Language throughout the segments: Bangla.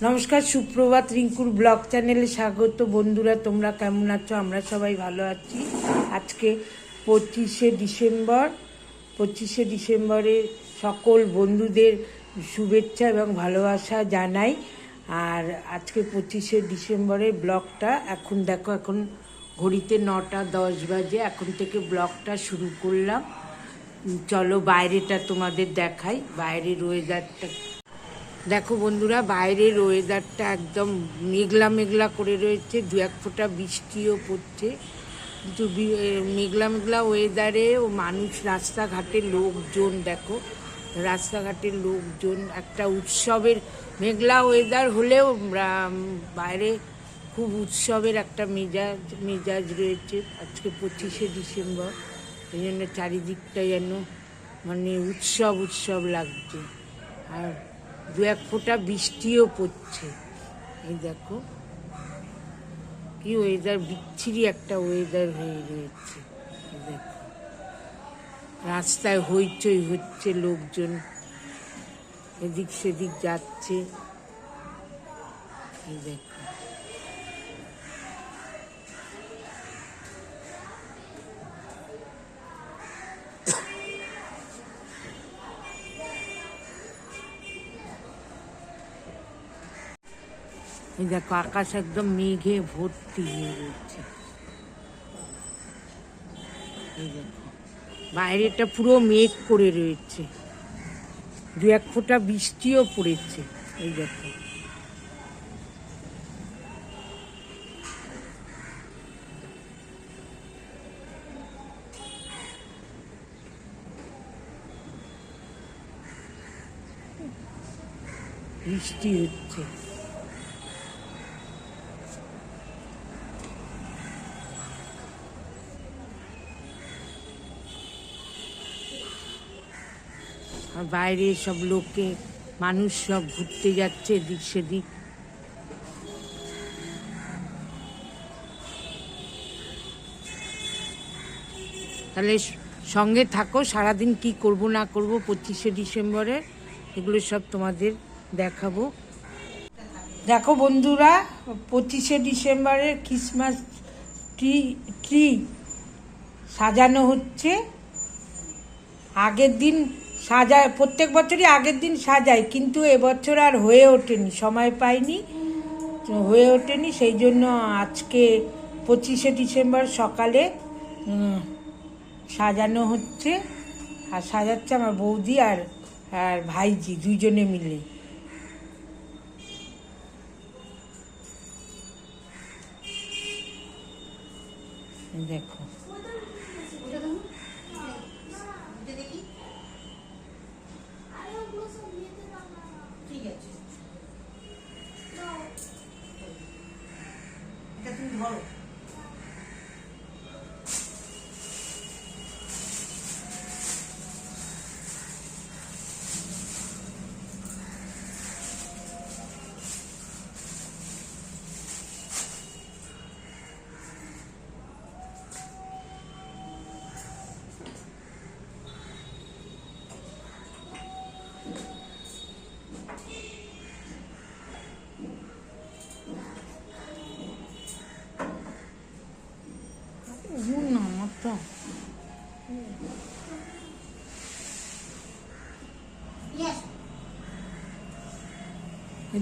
নমস্কার, সুপ্রভাত। রিঙ্কুর ব্লগ চ্যানেলে স্বাগত। বন্ধুরা, তোমরা কেমন আছো? আমরা সবাই ভালো আছি। আজকে 25শে ডিসেম্বরে সকল বন্ধুদের শুভেচ্ছা এবং ভালোবাসা জানাই। আর আজকে 25শে ডিসেম্বরের ব্লগটা এখন দেখো, এখন ঘড়িতে 9:10 বাজে। এখন থেকে ব্লগটা শুরু করলাম। চলো বাইরেটা তোমাদের দেখাই, বাইরের ওয়েদারটা দেখো। বন্ধুরা, বাইরের ওয়েদারটা একদম মেঘলা মেঘলা করে রয়েছে, দু এক ফোঁটা বৃষ্টিও পড়ছে, কিন্তু মেঘলা মেঘলা ওয়েদারে ও মানুষ, রাস্তাঘাটের লোকজন দেখো, রাস্তাঘাটের লোকজন একটা উৎসবের মেঘলা ওয়েদার হলেও বাইরে খুব উৎসবের একটা মেজাজ রয়েছে। আজকে 25শে ডিসেম্বর, এই জন্য চারিদিকটা যেন মানে উৎসব উৎসব লাগছে। আর দু এক ফোঁটা বৃষ্টিও পড়ছে। এই দেখো কি ওয়েদার, বিচ্ছিরি একটা ওয়েদার হয়ে রয়েছে। দেখো রাস্তায় হইচই হচ্ছে, লোকজন এদিক সেদিক যাচ্ছে। এই দেখো এই দেখো আকাশ একদম মেঘে ভর্তি হয়ে রয়েছে। এই দেখো বাইরেটা পুরো মেঘ করে রয়েছে, দু এক ফোঁটা বৃষ্টিও পড়েছে। এই দেখো বৃষ্টি হচ্ছে। আর বাইরে সব লোকে মানুষ সব ঘুরতে যাচ্ছে এদিক সেদিক। তাহলে সঙ্গে থাকো, সারাদিন কি করব না করব 25শে ডিসেম্বরে এগুলো সব তোমাদের দেখাবো। দেখো বন্ধুরা, 25শে ডিসেম্বরে ক্রিসমাস ট্রি সাজানো হচ্ছে। আগের দিন সাজায়, প্রত্যেক বছরই আগের দিন সাজায়, কিন্তু এবছর আর হয়ে ওঠেনি, সময় পাইনি, হয়ে ওঠেনি। সেই জন্য আজকে 25শে ডিসেম্বর সকালে সাজানো হচ্ছে। আর সাজাচ্ছে আমার বৌদি আর ভাইজি দুইজনে মিলে। দেখো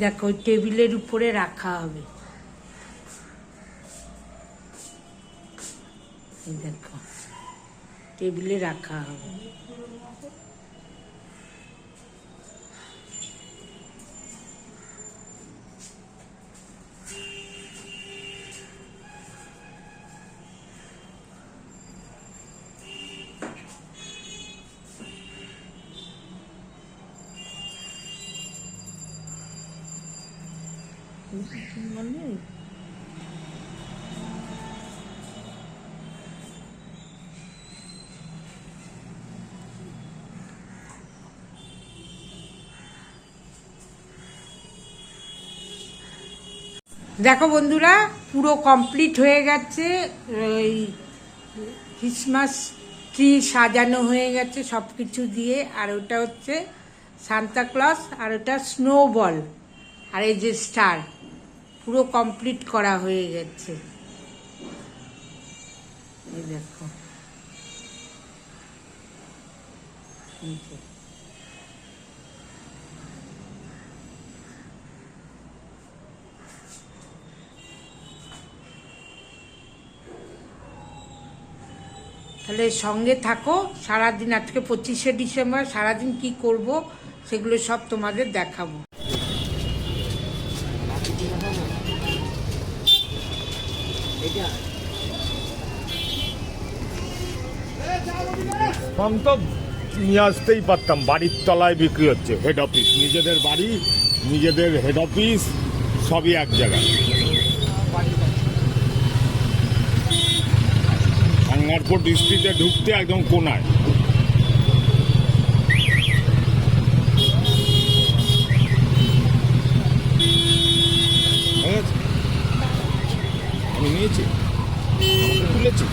দেখো টেবিলের উপরে রাখা হবে। দেখো টেবিলে রাখা হবে। দেখো বন্ধুরা, পুরো কমপ্লিট হয়ে গেছে। এই ক্রিসমাস ট্রি সাজানো হয়ে গেছে সব কিছু দিয়ে। আর ওটা হচ্ছে সান্তা ক্লজ, আর ওটা স্নোবল। আর এই যে স্টার পুরো কমপ্লিট করা হয়ে গেছে। এই দেখো, এই যে তাহলে সঙ্গে থাকো সারাদিন। আজকে 25শে ডিসেম্বর, সারাদিন কি করব সেগুলো সব তোমাদের দেখাবো। তো নিয়ে আসতেই পারতাম, বাড়ির তলায় বিক্রি হচ্ছে, হেড অফিস, নিজেদের বাড়ি, নিজেদের হেড অফিস সবই এক জায়গায়। সাঙ্গারপুর ডিস্ট্রিক্টে ঢুকতে একদম কোনায়। আমি নিয়েছি, তুলেছি।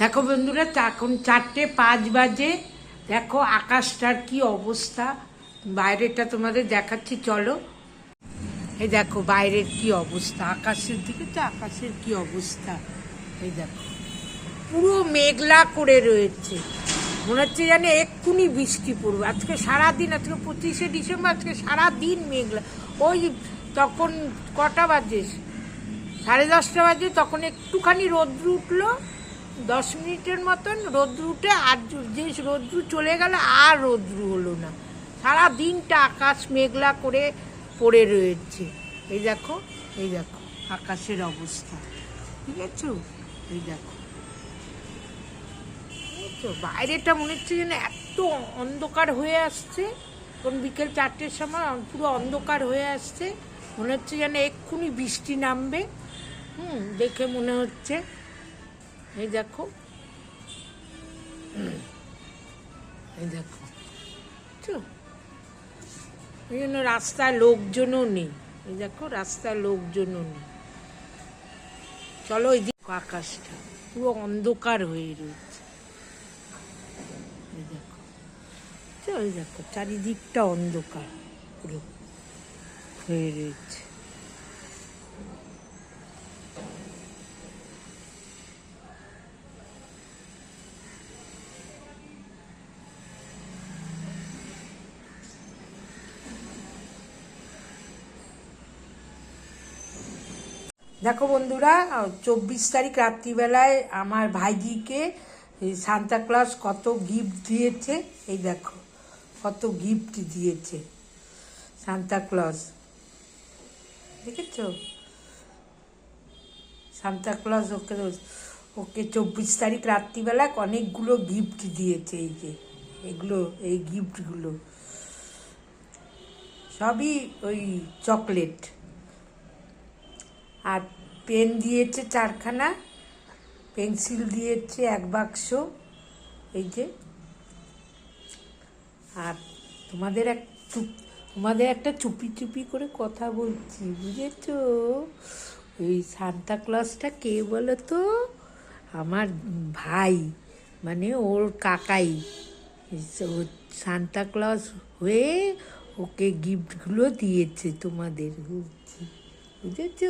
দেখো বন্ধুরা, এখন 4:05 বাজে। দেখো আকাশটার কি অবস্থা, বাইরেটা তোমাদের দেখাচ্ছি চলো। এই দেখো বাইরের কি অবস্থা, আকাশের দিকে তো আকাশের কি অবস্থা। এই দেখো পুরো মেঘলা করে রয়েছে, মনে হচ্ছে যেন এক্ষুনি বৃষ্টি পড়বে। আজকে সারাদিন, আজকে 25শে ডিসেম্বর, আজকে সারাদিন মেঘলা। ওই তখন কটা বাজে, 10:30 বাজে, তখন একটুখানি রোদ্র উঠলো, 10 মিনিটের মতন রোদ্র উঠে, আর যে রোদ্রু চলে গেল আর রোদ্রু হলো না। সারা দিনটা আকাশ মেঘলা করে পড়ে রয়েছে। এই দেখো, এই দেখো আকাশের অবস্থা, ঠিক আছে? এই দেখো, বাইরেটা মনে হচ্ছে যেন এত অন্ধকার হয়ে আসছে। কোন বিকেল 4টের সময় পুরো অন্ধকার হয়ে আসছে, মনে হচ্ছে যেন এক্ষুনি বৃষ্টি নামবে। দেখে মনে হচ্ছে। এই দেখো, এই দেখো, এই জন্য রাস্তায় লোকজনও নেই। এই দেখো রাস্তায় লোকজনও নেই। চলো এই দিক, আকাশটা পুরো অন্ধকার হয়ে রয়েছে। এই দেখো, এই দেখো চারিদিকটা অন্ধকার পুরো হয়ে রয়েছে। দেখো বন্ধুরা, 24 তারিখ রাত্রিবেলায় আমার ভাইজিকে সান্তা ক্লজ কত গিফট দিয়েছে। এই দেখো কত গিফট দিয়েছে সান্তা ক্লজ, দেখেছো? সান্তা ক্লজ ওকে ওকে 24 তারিখ রাত্রিবেলায় অনেকগুলো গিফট দিয়েছে। এই যে এগুলো, এই গিফটগুলো সবই ওই চকলেট। আর পেন দিয়েছে 4খানা, পেন্সিল দিয়েছে 1 বাক্স। এই যে, আর তোমাদের একটা চুপি চুপি করে কথা বলছি, বুঝেছো? ওই সান্তা ক্লজটা কে বলো তো? আমার ভাই, মানে ওর কাকাই সান্তা ক্লজ হয়ে ওকে গিফটগুলো দিয়েছে তোমাদের, বুঝেছ?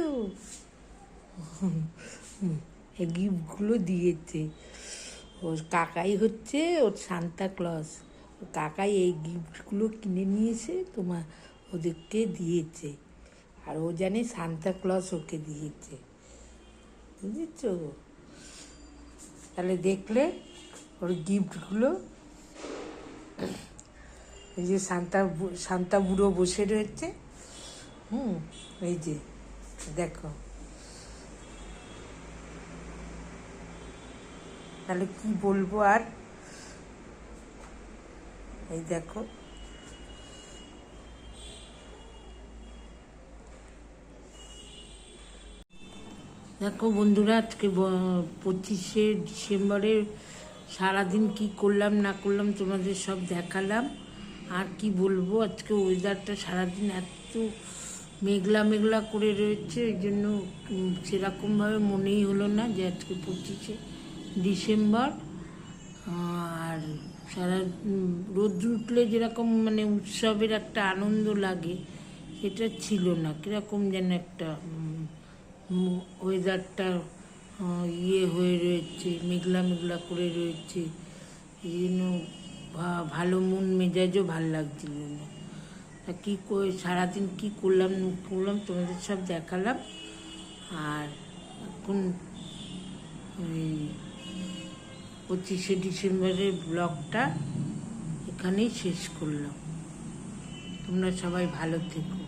এই গিফটগুলো দিয়েছে ওর কাকাই, হচ্ছে ওর সান্তা ক্লজ। ওর কাকাই এই গিফটগুলো কিনে নিয়েছে, ওদেরকে দিয়েছে। আর ও জানে সান্তা ক্লজ ওকে দিয়েছে, বুঝেছ? তাহলে দেখলে ওর গিফটগুলো। এই যে সান্তা বুড়ো বসে রয়েছে। এই যে দেখো, তাহলে কি বলবো আর। এই দেখো, দেখো বন্ধুরা, আজকে 25শে ডিসেম্বরের সারাদিন কি করলাম না করলাম তোমাদের সব দেখালাম। আর কি বলবো, আজকে ওয়েদারটা সারাদিন এত মেঘলা মেঘলা করে রয়েছে, এই জন্য সেরকমভাবে মনেই হলো না যে আজকে 25শে ডিসেম্বর। আর রোদ্র উঠলে যেরকম মানে উৎসবের একটা আনন্দ লাগে সেটা ছিল না, কীরকম যেন একটা ওয়েদারটা ইয়ে হয়ে রয়েছে, মেঘলা মেঘলা করে রয়েছে, এই জন্য ভালো মন মেজাজও ভাল লাগছিল না। তা কী করে সারাদিন কী করলাম তোমাদের সব দেখালাম। আর এখন ওই 25শে ডিসেম্বরের ব্লগটা এখানেই শেষ করলাম। তোমরা সবাই ভালো থেকো।